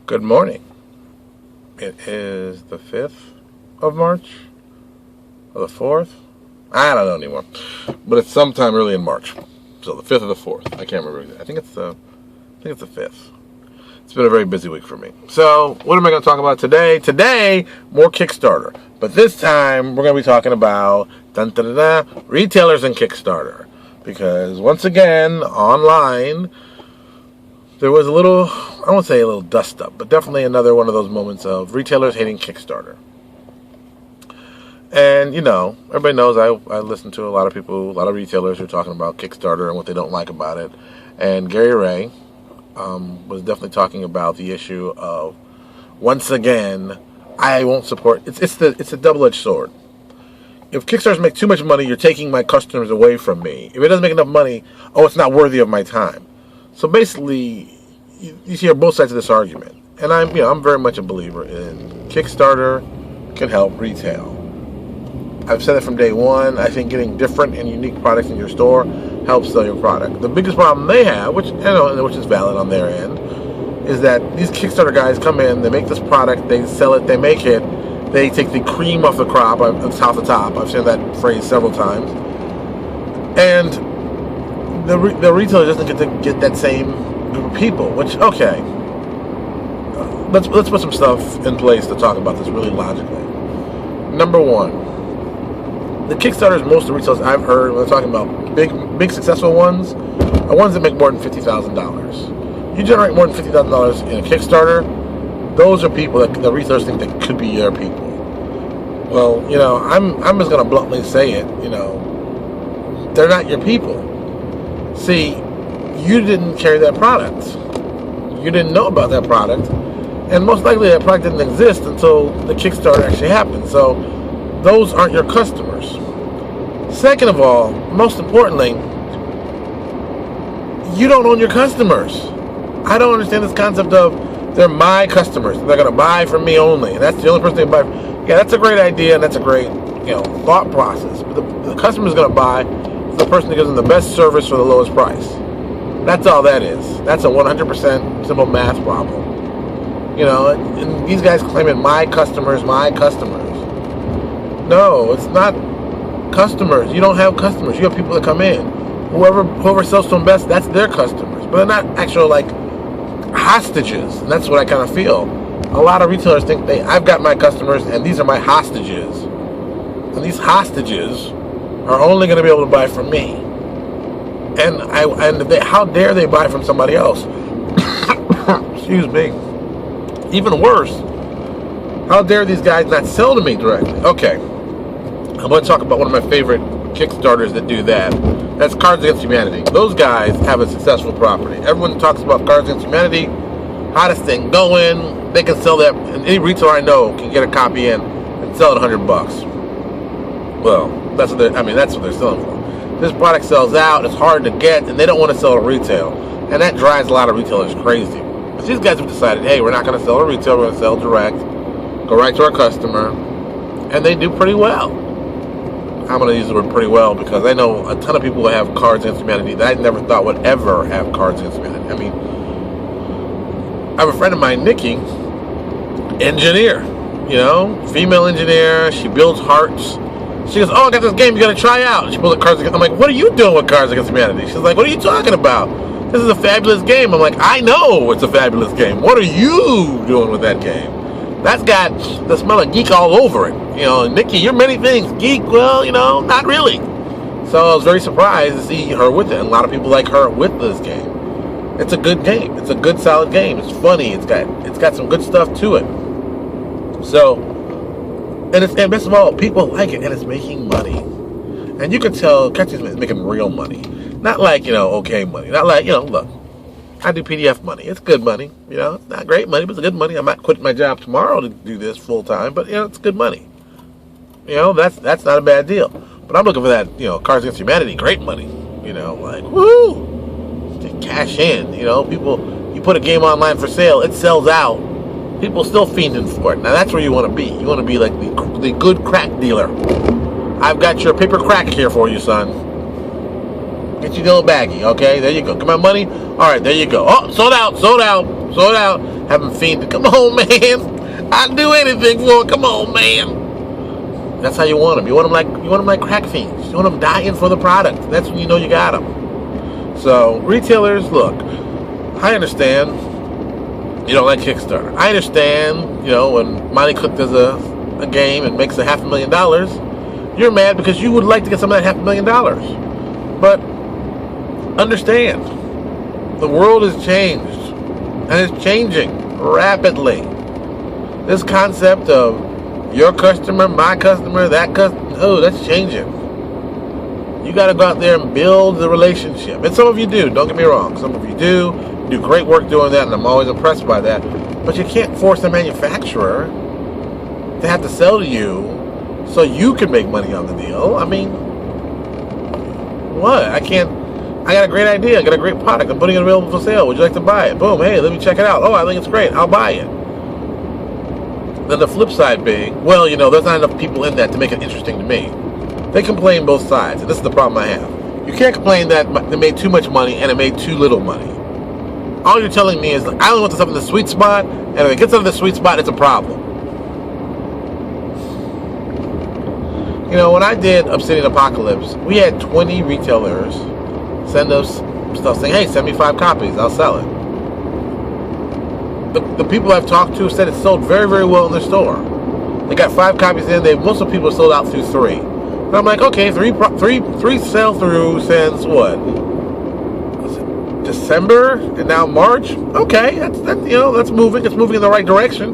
Good morning. It is the 5th of March, or the 4th. I don't know anymore, but it's sometime early in March. So the 5th or the 4th. I can't remember. I think it's the 5th. It's been a very busy week for me. So what am I going to talk about today? Today, more Kickstarter. But this time, we're going to be talking about retailers and Kickstarter. Because once again, online, there was a little, I won't say a little dust up, but definitely another one of those moments of retailers hating Kickstarter. And, you know, everybody knows I listen to a lot of people, a lot of retailers who are talking about Kickstarter and what they don't like about it. And Gary Ray was definitely talking about the issue of, once again, I won't support, it's a double-edged sword. If Kickstarters make too much money, you're taking my customers away from me. If it doesn't make enough money, it's not worthy of my time. So basically, you hear both sides of this argument. And I'm very much a believer in Kickstarter can help retail. I've said it from day one. I think getting different and unique products in your store helps sell your product. The biggest problem they have, which is valid on their end, is that these Kickstarter guys come in, they make this product, they sell it, they make it, they take the cream off the crop, it's off the top. I've said that phrase several times. And the retailer doesn't get that same group of people, which, okay. Let's put some stuff in place to talk about this really logically. Number one, the Kickstarters, most of the retailers I've heard, when they're talking about big successful ones, are ones that make more than $50,000. You generate more than $50,000 in a Kickstarter, those are people that the retailers think that could be your people. Well, I'm just going to bluntly say it, they're not your people. See, you didn't carry that product. You didn't know about that product, and most likely that product didn't exist until the Kickstarter actually happened. So those aren't your customers. Second of all, most importantly, you don't own your customers. I don't understand this concept of they're my customers. They're going to buy from me only. And that's the only person they buy. Yeah, that's a great idea, and that's a great, thought process. But the customer's going to buy the person that gives them the best service for the lowest price. That's all that is. That's a 100% simple math problem. And these guys claiming my customers. No, it's not customers. You don't have customers. You have people that come in. Whoever sells to them best, that's their customers. But they're not actual, hostages. And that's what I kind of feel. A lot of retailers think I've got my customers and these are my hostages. And these hostages are only going to be able to buy from me. And how dare they buy from somebody else? Excuse me. Even worse, how dare these guys not sell to me directly? Okay, I'm going to talk about one of my favorite Kickstarters that do that. That's Cards Against Humanity. Those guys have a successful property. Everyone talks about Cards Against Humanity, hottest thing going. They can sell that, and any retailer I know can get a copy in and sell it $100. Well, that's what they're selling for. This product sells out, it's hard to get, and they don't want to sell to retail. And that drives a lot of retailers crazy. But these guys have decided, hey, we're not going to sell to retail, we're going to sell direct, go right to our customer, and they do pretty well. I'm going to use the word pretty well because I know a ton of people who have Cards Against Humanity that I never thought would ever have Cards Against Humanity. I have a friend of mine, Nikki, engineer, female engineer, she builds hearts. She goes, I got this game you got to try out. She pulls the Cards Against. I'm like, what are you doing with Cards Against Humanity? She's like, what are you talking about? This is a fabulous game. I'm like, I know it's a fabulous game. What are you doing with that game? That's got the smell of geek all over it. Nikki, you're many things. Geek, well, not really. So I was very surprised to see her with it. And a lot of people like her with this game. It's a good game. It's a good, solid game. It's funny. It's got some good stuff to it. So, and best of all, people like it, and it's making money. And you can tell Catchy's making real money. Not okay money. Not look, I do PDF money. It's good money. It's not great money, but it's good money. I'm not quitting my job tomorrow to do this full time, but it's good money. That's not a bad deal. But I'm looking for that, Cards Against Humanity, great money. Woo! To cash in. People, you put a game online for sale, it sells out. People still fiending for it. Now that's where you want to be. You want to be like the good crack dealer. I've got your paper crack here for you, son. Get your little baggie, okay? There you go. Get my money? All right, there you go. Oh, sold out. have them fiending. Come on, man. I'd do anything for it. Come on, man. That's how you want them. You want them like crack fiends. You want them dying for the product. That's when you know you got them. So retailers, look, I understand you don't like Kickstarter. I understand, when Monty Cook does a game and makes $500,000, you're mad because you would like to get some of that $500,000. But understand, the world has changed, and it's changing rapidly. This concept of your customer, my customer, that customer, that's changing. You got to go out there and build the relationship. And some of you do, don't get me wrong. Some of you do great work doing that, and I'm always impressed by that. But you can't force a manufacturer to have to sell to you so you can make money on the deal. I mean, what? I got a great idea. I got a great product. I'm putting it available for sale. Would you like to buy it? Boom. Hey, let me check it out. Oh, I think it's great. I'll buy it. Then the flip side being, well, there's not enough people in that to make it interesting to me. They complain both sides, and this is the problem I have. You can't complain that they made too much money and it made too little money. All you're telling me is, I only want this up in the sweet spot, and if it gets out of the sweet spot, it's a problem. When I did Obsidian Apocalypse, we had 20 retailers send us stuff saying, hey, send me 5 copies, I'll sell it. The people I've talked to said it sold very, very well in their store. They got 5 copies in, most of the people sold out through 3. And I'm like, okay, three sell through since what? December and now March. Okay, that's moving. It's moving in the right direction.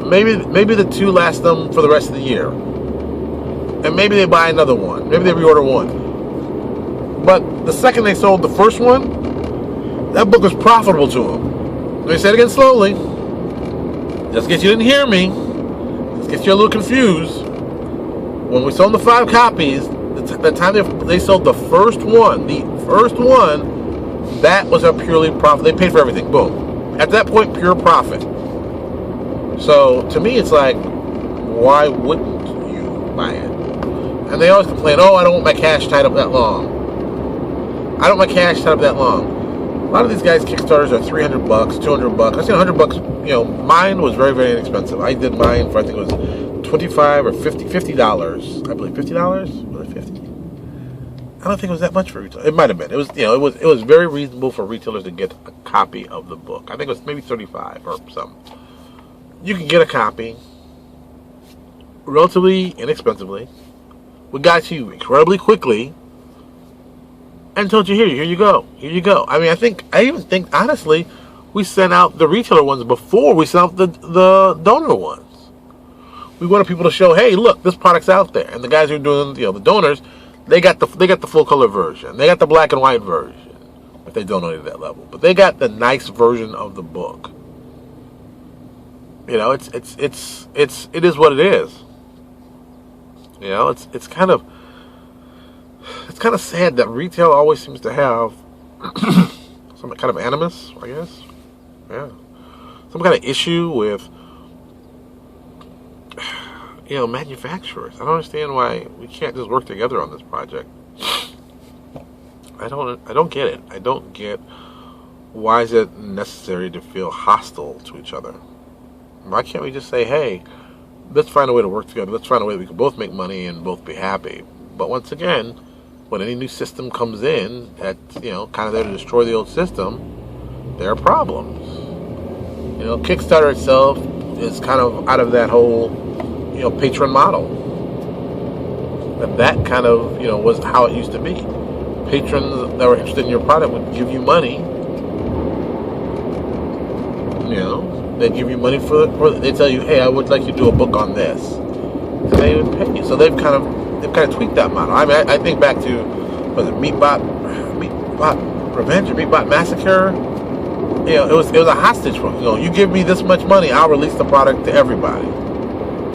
Maybe the 2 last them for the rest of the year, and maybe they buy another one. Maybe they reorder one. But the second they sold the first one, that book was profitable to them. Let me say it again slowly, just in case you didn't hear me, just in case you're a little confused. When we sold the 5 copies, the time they sold the first one, that was a purely profit. They paid for everything. Boom. At that point, pure profit. So to me, it's like, why wouldn't you buy it? And they always complain, oh, I don't want my cash tied up that long. I don't want my cash tied up that long. A lot of these guys' Kickstarters are $300, $200. I seen $100. Mine was very, very inexpensive. I did mine for, I think it was $25 or $50. I believe $50. Was it 50? I don't think it was that much for retail. It might have been. It was, it was very reasonable for retailers to get a copy of the book. I think it was maybe $35 or something. You can get a copy relatively inexpensively. We got you incredibly quickly and told you, here you go. I mean, I even think honestly, we sent out the retailer ones before we sent out the donor ones. We wanted people to show, hey, look, this product's out there. And the guys who are doing, the donors, they got the full color version. They got the black and white version, if they donated at that level. But they got the nice version of the book. It is what it is. It's kind of sad that retail always seems to have some kind of animus, I guess. Yeah. Some kind of issue with manufacturers. I don't understand why we can't just work together on this project. I don't get it. I don't get why is it necessary to feel hostile to each other. Why can't we just say, hey, let's find a way to work together. Let's find a way that we can both make money and both be happy. But once again, when any new system comes in that's, kind of there to destroy the old system, there are problems. Kickstarter itself is kind of out of that whole, patron model. That kind of, was how it used to be. Patrons that were interested in your product would give you money. They'd give you money they tell you, hey, I would like you to do a book on this. And they would pay you. So they've kind of tweaked that model. I mean, I think back to, was it Meatbot Revenge or Meatbot Massacre? It was a hostage for, you give me this much money, I'll release the product to everybody.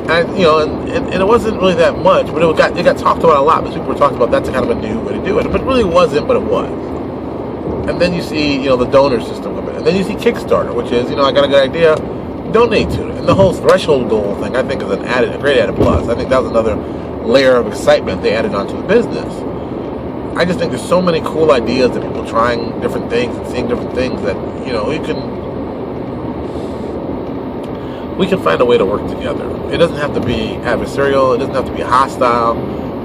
And and it wasn't really that much, but it got talked about a lot because people were talking about that's kind of a new way to do it. But it really wasn't, but it was. And then you see, the donor system come in. And then you see Kickstarter, which is, I got a good idea, donate to it. And the whole threshold goal thing, I think, is a great added plus. I think that was another layer of excitement they added onto the business. I just think there's so many cool ideas that people trying different things and seeing different things that, you can we can find a way to work together. It doesn't have to be adversarial. It doesn't have to be hostile.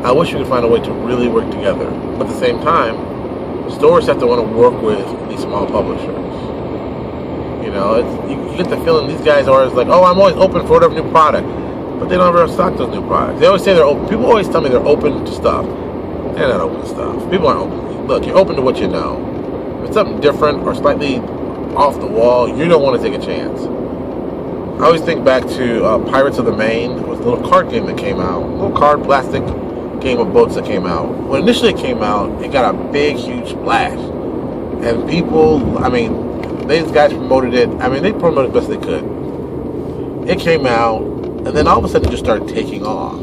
I wish we could find a way to really work together. But at the same time, stores have to want to work with these small publishers. You know, you get the feeling these guys are always like, oh, I'm always open for whatever new product. But they don't ever stock those new products. They always say they're open. People always tell me they're open to stuff. They're not open to stuff. People aren't open. Look, you're open to what you know. If it's something different or slightly off the wall, you don't want to take a chance. I always think back to Pirates of the Main. It was a little card game that came out. A little card plastic game of boats that came out. When initially it came out, it got a big, huge splash. And people, I mean, these guys promoted it. I mean, they promoted it best they could. It came out, and then all of a sudden it just started taking off.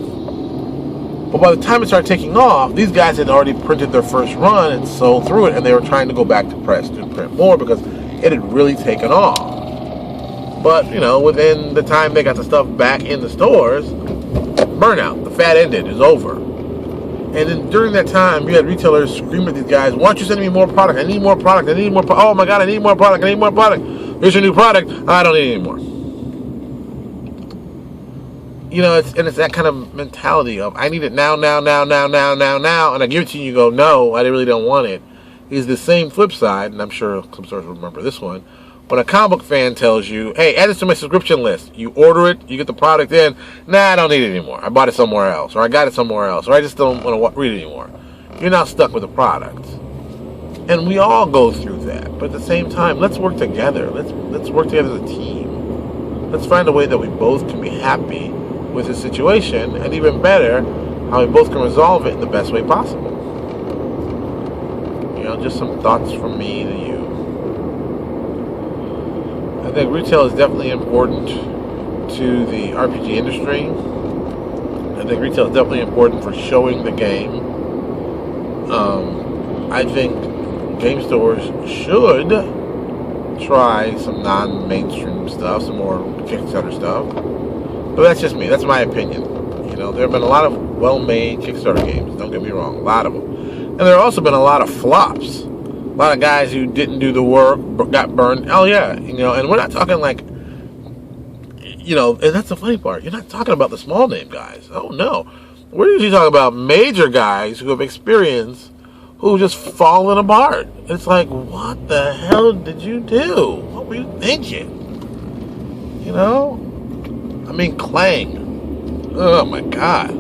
But by the time it started taking off, these guys had already printed their first run and sold through it, and they were trying to go back to press to print more because it had really taken off. But, you know, within the time they got the stuff back in the stores, burnout, the fad ended, is over. And then during that time, you had retailers screaming at these guys, why aren't you sending me more product? I need more product. I need more product. Oh my God, I need more product. I need more product. Here's your new product. I don't need any more. You know, it's that kind of mentality of, I need it now, now, now, now, now, now, now, and I give it to you, you go, no, I really don't want it. Is the same flip side, and I'm sure some stores will remember this one, when a comic book fan tells you, hey, add this to my subscription list. You order it, you get the product in, nah, I don't need it anymore. I bought it somewhere else, or I got it somewhere else, or I just don't want to read it anymore. You're not stuck with the product. And we all go through that. But at the same time, let's work together. Let's work together as a team. Let's find a way that we both can be happy with the situation, and even better, how we both can resolve it in the best way possible. You know, just some thoughts from me to you. I think retail is definitely important to the RPG industry. I think retail is definitely important for showing the game. I think game stores should try some non-mainstream stuff, some more Kickstarter stuff. But that's just me. That's my opinion. You know, there have been a lot of well-made Kickstarter games. Don't get me wrong. A lot of them. And there have also been a lot of flops. A lot of guys who didn't do the work, got burned. Oh, yeah. You know, and we're not talking like, you know, and that's the funny part. You're not talking about the small name guys. Oh, no. We're usually talking about major guys who have experience who just fallen apart. It's like, what the hell did you do? What were you thinking? You know? I mean, Clang. Oh, my God.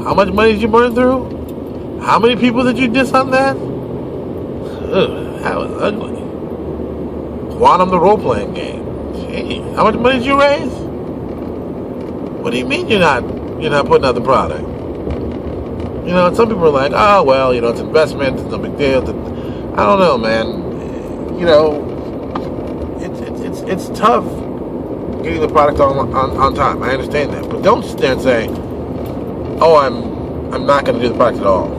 How much money did you burn through? How many people did you diss on that? Ugh, that was ugly. Quantum, the role-playing game. Jeez, how much money did you raise? What do you mean you're not putting out the product? You know, and some people are like, oh, well, you know, it's investment, it's no big deal. I don't know, man. You know, it's tough getting the product on time. I understand that. But don't sit there and say, oh, I'm not going to do the product at all.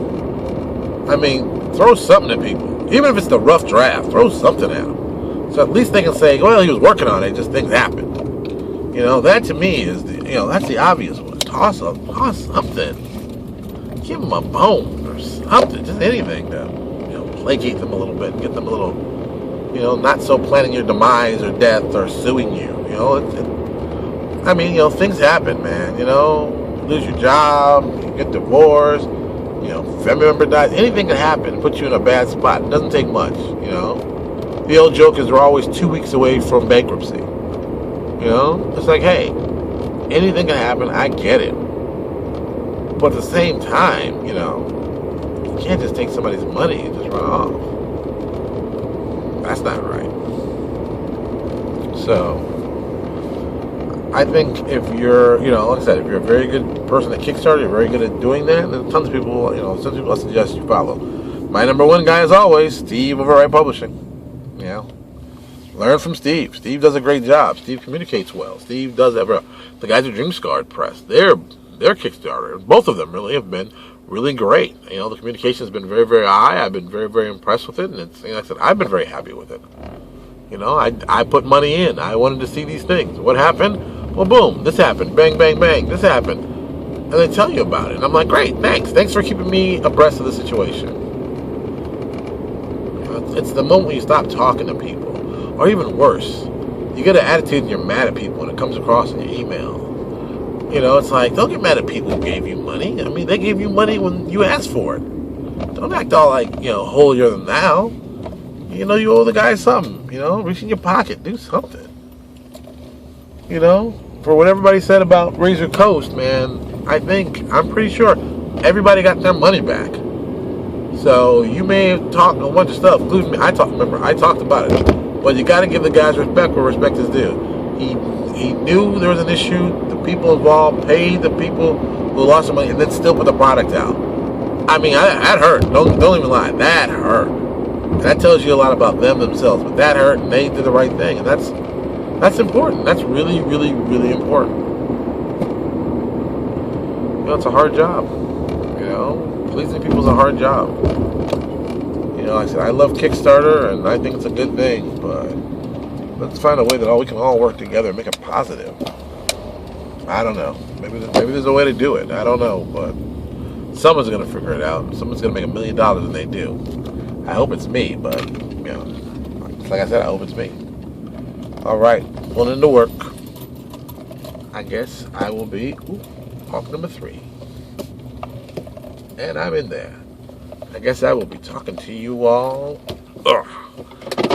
I mean, throw something at people. Even if it's the rough draft, throw something at them. So at least they can say, well, he was working on it, just things happened. You know, that to me is, that's the obvious one. Toss something. Give them a bone or something, just anything to, placate them a little bit, get them a little, not so planning your demise or death or suing you. Things happen, man. Lose your job, you get divorced, family member dies, anything can happen, put you in a bad spot. It doesn't take much, The old joke is we're always 2 weeks away from bankruptcy. It's like, hey, anything can happen, I get it. But at the same time, you can't just take somebody's money and just run off. That's not right. So, I think if you're, like I said, if you're a very good person at Kickstarter, you're very good at doing that, then tons of people, some people I suggest you follow. My number one guy, as always, Steve over at Publishing. Learn from Steve. Steve does a great job. Steve communicates well. Steve does that. The guys at DreamScarred Press, their Kickstarter, both of them really have been really great. The communication has been very, very high. I've been very, very impressed with it, and it's, like I said, I've been very happy with it. I put money in. I wanted to see these things. What happened? Well, boom, this happened. Bang, bang, bang, this happened. And they tell you about it. And I'm like, great, thanks. Thanks for keeping me abreast of the situation. It's the moment you stop talking to people. Or even worse, you get an attitude and you're mad at people when it comes across in your email. You know, it's like, don't get mad at people who gave you money. I mean, they gave you money when you asked for it. Don't act all like, you know, holier than thou. You know, you owe the guy something. You know, reach in your pocket, do something. You know, for what everybody said about Razor Coast, man, I'm pretty sure everybody got their money back. So you may have talked a bunch of stuff, including me. I talked about it. But you got to give the guys respect where respect is due. He knew there was an issue. The people involved paid the people who lost their money, and then still put the product out. I mean, that hurt. Don't even lie. That hurt. And that tells you a lot about them themselves. But that hurt, and they did the right thing, and that's important. That's really, really, really important. You know, it's a hard job. You know, pleasing people is a hard job. You know, like I said, I love Kickstarter, and I think it's a good thing, but let's find a way that we can all work together and make it positive. I don't know. Maybe there's a way to do it. I don't know, but someone's going to figure it out. Someone's going to make $1 million when they do. I hope it's me, but, you know, like I said, I hope it's me. All right, pulling into work. I guess I will be talk number 3. And I'm in there. I guess I will be talking to you all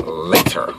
later.